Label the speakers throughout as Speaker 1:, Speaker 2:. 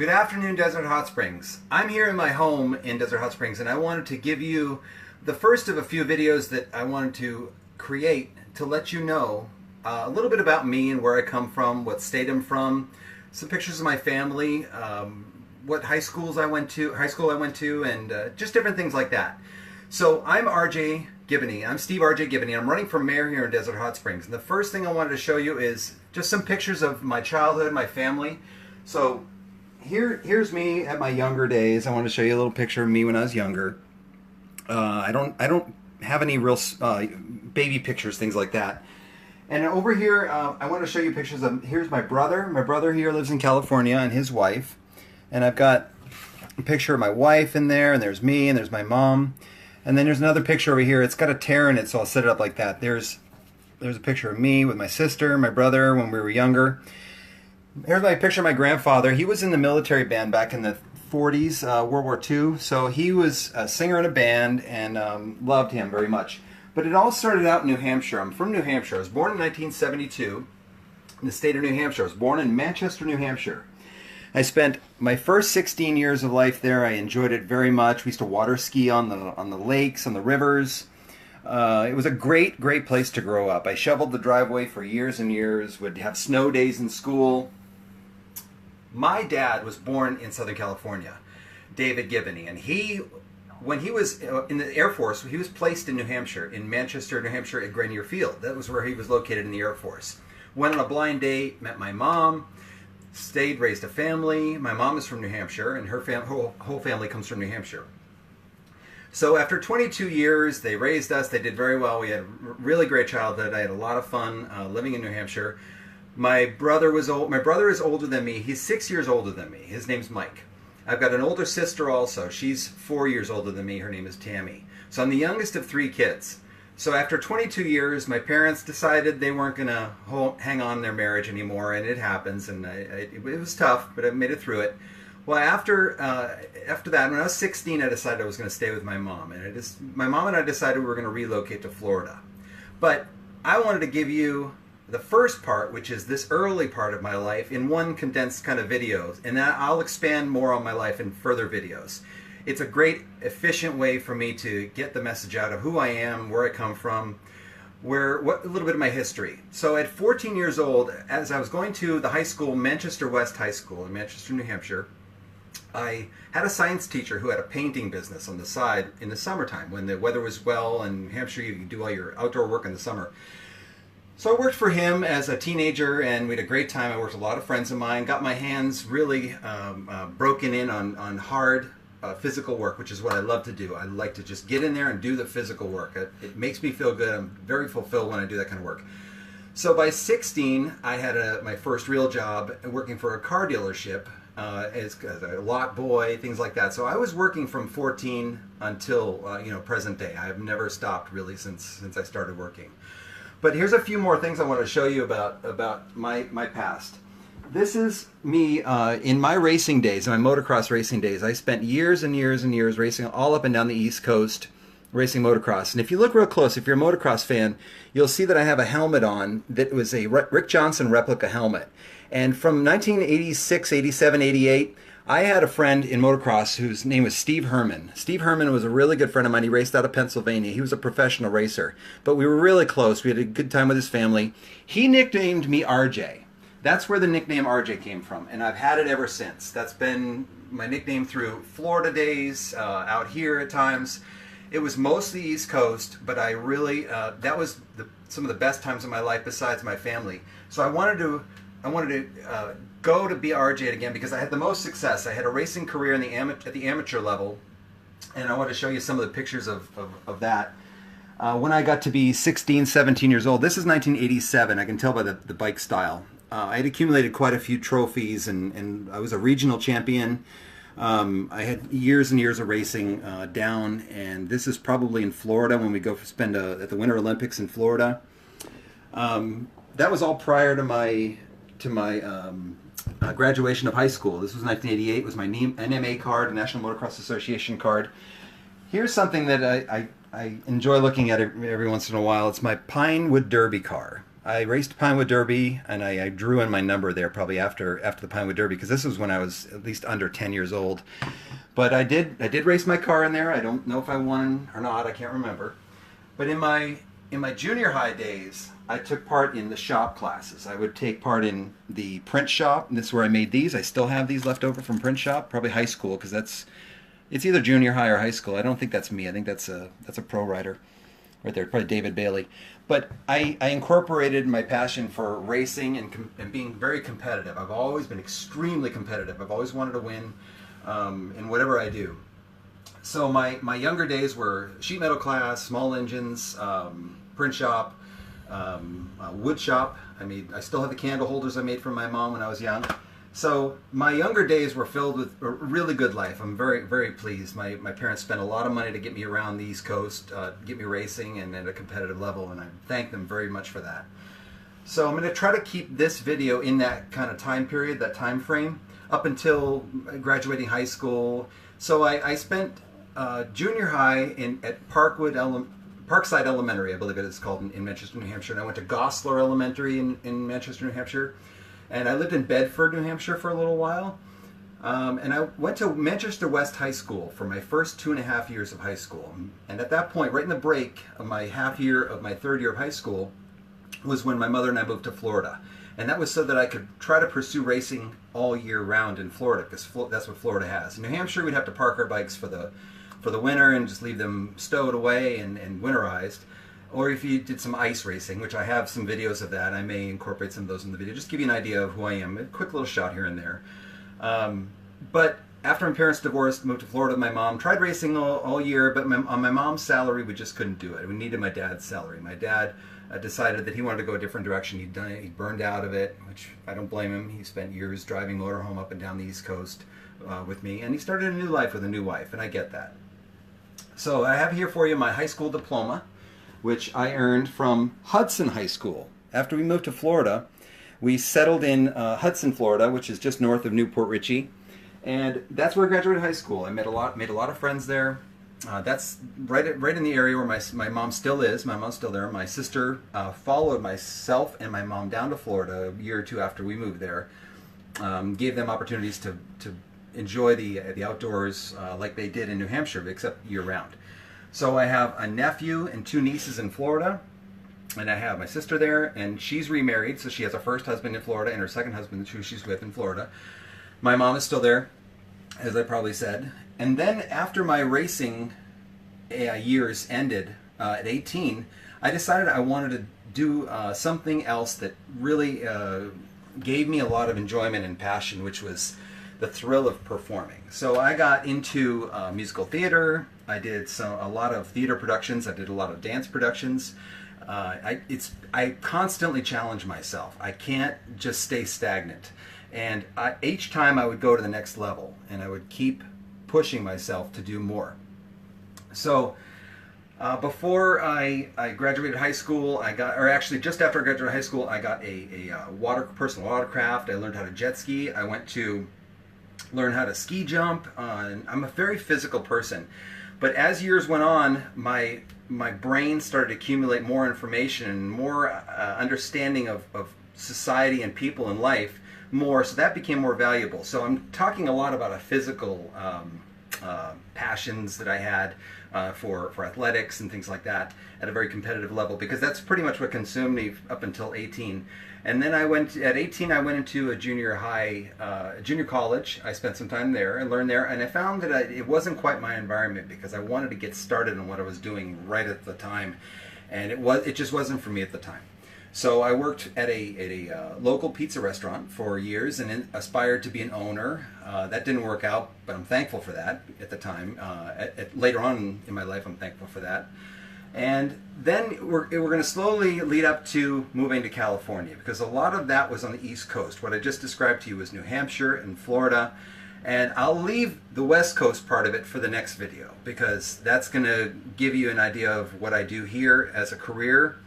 Speaker 1: Good afternoon, Desert Hot Springs. I'm here in my home in Desert Hot Springs, and I wanted to give you the first of a few videos that I wanted to create to let you know a little bit about me and where I come from, what state I'm from, some pictures of my family, what high school I went to, and just different things like that. So I'm RJ Gibney. I'm Steve RJ Gibney. I'm running for mayor here in Desert Hot Springs. And the first thing I wanted to show you is just some pictures of my childhood, my family. So here's me at my younger days. I want to show you a little picture of me when I was younger. I don't have any real baby pictures, things like that. And over here, I want to show you pictures of. Here's my brother. My brother here lives in California, and his wife. And I've got a picture of my wife in there, and there's me, and there's my mom. And then there's another picture over here. It's got a tear in it, so I'll set it up like that. There's a picture of me with my sister, my brother when we were younger. Here's my picture of my grandfather. He was in the military band back in the 40s, World War II. So he was a singer in a band, and loved him very much. But it all started out in New Hampshire. I'm from New Hampshire. I was born in 1972 in the state of New Hampshire. I was born in Manchester, New Hampshire. I spent my first 16 years of life there. I enjoyed it very much. We used to water ski on the lakes, on the rivers. It was a great place to grow up. I shoveled the driveway for years and years, would have snow days in school. My dad was born in Southern California, David Gibney, and when he was in the Air Force, he was placed in New Hampshire, in Manchester, New Hampshire at Grenier Field. That was where he was located in the Air Force. Went on a blind date, met my mom, stayed, raised a family. My mom is from New Hampshire, and her whole family comes from New Hampshire. So after 22 years, they raised us. They did very well. We had a really great childhood. I had a lot of fun living in New Hampshire. My brother was old. My brother is older than me. He's 6 years older than me. His name's Mike. I've got an older sister also. She's 4 years older than me. Her name is Tammy. So I'm the youngest of 3 kids. So after 22 years, my parents decided they weren't going to hang on their marriage anymore, and it happens. And it was tough, but I made it through it. Well, after that, when I was 16, I decided I was going to stay with my mom, and my mom and I decided we were going to relocate to Florida. But I wanted to give you the first part, which is this early part of my life, in one condensed kind of video, and then I'll expand more on my life in further videos. It's a great, efficient way for me to get the message out of who I am, where I come from, a little bit of my history. So at 14 years old, as I was going to the high school, Manchester West High School in Manchester, New Hampshire, I had a science teacher who had a painting business on the side in the summertime when the weather was well. In New Hampshire, you could do all your outdoor work in the summer. So I worked for him as a teenager, and we had a great time. I worked with a lot of friends of mine, got my hands really broken in on hard physical work, which is what I love to do. I like to just get in there and do the physical work. It makes me feel good. I'm very fulfilled when I do that kind of work. So by 16, I had my first real job working for a car dealership as a lot boy, things like that. So I was working from 14 until present day. I have never stopped really since I started working. But here's a few more things I want to show you about my past. This is me in my racing days, in my motocross racing days. I spent years and years and years racing all up and down the East Coast, racing motocross. And if you look real close, if you're a motocross fan, you'll see that I have a helmet on that was a Rick Johnson replica helmet. And from 1986, 87, 88, I had a friend in motocross whose name was Steve Herman. Steve Herman was a really good friend of mine. He raced out of Pennsylvania. He was a professional racer. But we were really close. We had a good time with his family. He nicknamed me RJ. That's where the nickname RJ came from. And I've had it ever since. That's been my nickname through Florida days, out here at times. It was mostly East Coast, but I really, that was some of the best times of my life besides my family. So I wanted to go to be RJ again because I had the most success. I had a racing career at the amateur level, and I want to show you some of the pictures of that. When I got to be 16, 17 years old, this is 1987, I can tell by the bike style. I had accumulated quite a few trophies, and I was a regional champion. I had years and years of racing down, and this is probably in Florida when we go spend at the Winter Olympics in Florida. That was all prior to my graduation of high school. This was 1988. It was my NMA card, National Motocross Association card. Here's something that I enjoy looking at every once in a while. It's my Pinewood Derby car. I raced Pinewood Derby, and I drew in my number there probably after the Pinewood Derby, because this was when I was at least under 10 years old. But I did race my car in there. I don't know if I won or not. I can't remember. But in my junior high days, I took part in the shop classes. I would take part in the print shop, and this is where I made these. I still have these left over from print shop, probably high school, because it's either junior high or high school. I don't think that's me. I think that's a pro rider right there, probably David Bailey. But I incorporated my passion for racing and being very competitive. I've always been extremely competitive. I've always wanted to win in whatever I do. So my younger days were sheet metal class, small engines, print shop, wood shop. I still have the candle holders I made for my mom when I was young. So my younger days were filled with a really good life. I'm very, very pleased. My parents spent a lot of money to get me around the East Coast, get me racing and at a competitive level, and I thank them very much for that. So I'm going to try to keep this video in that kind of time period, that time frame, up until graduating high school. So I spent junior high at Parkside Elementary, I believe it is called, in Manchester, New Hampshire, and I went to Goslar Elementary in Manchester, New Hampshire. And I lived in Bedford, New Hampshire for a little while. And I went to Manchester West High School for my first 2.5 years of high school. And at that point, right in the break of my half year of my third year of high school, was when my mother and I moved to Florida. And that was so that I could try to pursue racing all year round in Florida, because that's what Florida has. In New Hampshire, we'd have to park our bikes for the winter and just leave them stowed away and winterized. Or if you did some ice racing, which I have some videos of that, I may incorporate some of those in the video, just to give you an idea of who I am. A quick little shot here and there. But after my parents divorced, moved to Florida, my mom tried racing all year, but on my mom's salary, we just couldn't do it. We needed my dad's salary. My dad decided that he wanted to go a different direction. He burned out of it, which I don't blame him. He spent years driving motorhome up and down the East Coast with me, and he started a new life with a new wife, and I get that. So I have here for you my high school diploma, which I earned from Hudson High School. After we moved to Florida, we settled in Hudson, Florida, which is just north of Newport Richey, and that's where I graduated high school. I made a lot of friends there. That's right in the area where my mom still is. My mom's still there. My sister followed myself and my mom down to Florida a year or two after we moved there. Gave them opportunities to enjoy the outdoors like they did in New Hampshire, except year round. So I have a nephew and 2 nieces in Florida, and I have my sister there, and she's remarried, so she has a first husband in Florida and her second husband who she's with in Florida. My mom is still there, as I probably said. And then after my racing years ended at 18, I decided I wanted to do something else that really gave me a lot of enjoyment and passion, which was the thrill of performing. So I got into musical theater. I did a lot of theater productions. I did a lot of dance productions. I constantly challenge myself. I can't just stay stagnant. And each time I would go to the next level, and I would keep pushing myself to do more. So before I graduated high school, just after I graduated high school, I got a personal watercraft. I learned how to jet ski. I went to learn how to ski jump. And I'm a very physical person. But as years went on, my brain started to accumulate more information and more understanding of society and people in life more, so that became more valuable. So I'm talking a lot about a physical passions that I had for athletics and things like that at a very competitive level, because that's pretty much what consumed me up until 18. And then at 18 I went into a junior college. I spent some time there and learned there, and I found that it wasn't quite my environment, because I wanted to get started on what I was doing right at the time, and it just wasn't for me at the time. So I worked at a local pizza restaurant for years and aspired to be an owner. That didn't work out, but I'm thankful for that at the time. Later on in my life, I'm thankful for that. And then we're going to slowly lead up to moving to California, because a lot of that was on the East Coast. What I just described to you was New Hampshire and Florida. And I'll leave the West Coast part of it for the next video, because that's going to give you an idea of what I do here as a career,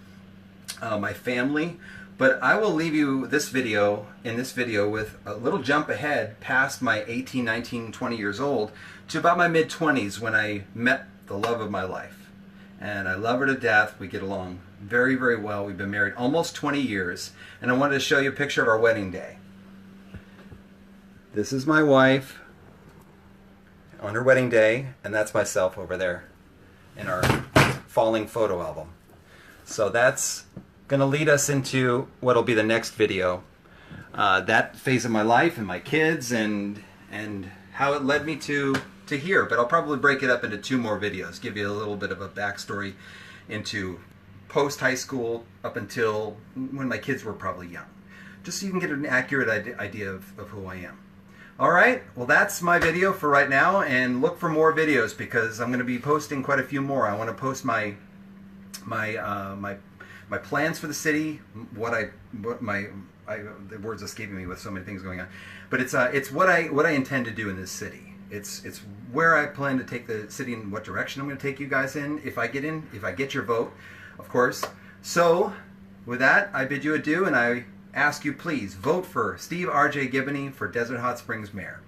Speaker 1: my family. But I will leave you this video with a little jump ahead past my 18, 19, 20 years old to about my mid-20s, when I met the love of my life. And I love her to death. We get along very, very well. We've been married almost 20 years, and I wanted to show you a picture of our wedding day. This is my wife on her wedding day, and that's myself over there in our falling photo album. So that's going to lead us into what will be the next video. That phase of my life and my kids and how it led me to here. But I'll probably break it up into 2 more videos, give you a little bit of a backstory into post-high school up until when my kids were probably young. Just so you can get an accurate idea of who I am. Alright, well that's my video for right now, and look for more videos because I'm going to be posting quite a few more. I want to post my plans for the city, the words escaping me with so many things going on, but it's what I intend to do in this city. It's where I plan to take the city and what direction I'm going to take you guys in if I get your vote, of course. So with that, I bid you adieu, and I ask you please vote for Steve R.J. Giboney for Desert Hot Springs Mayor.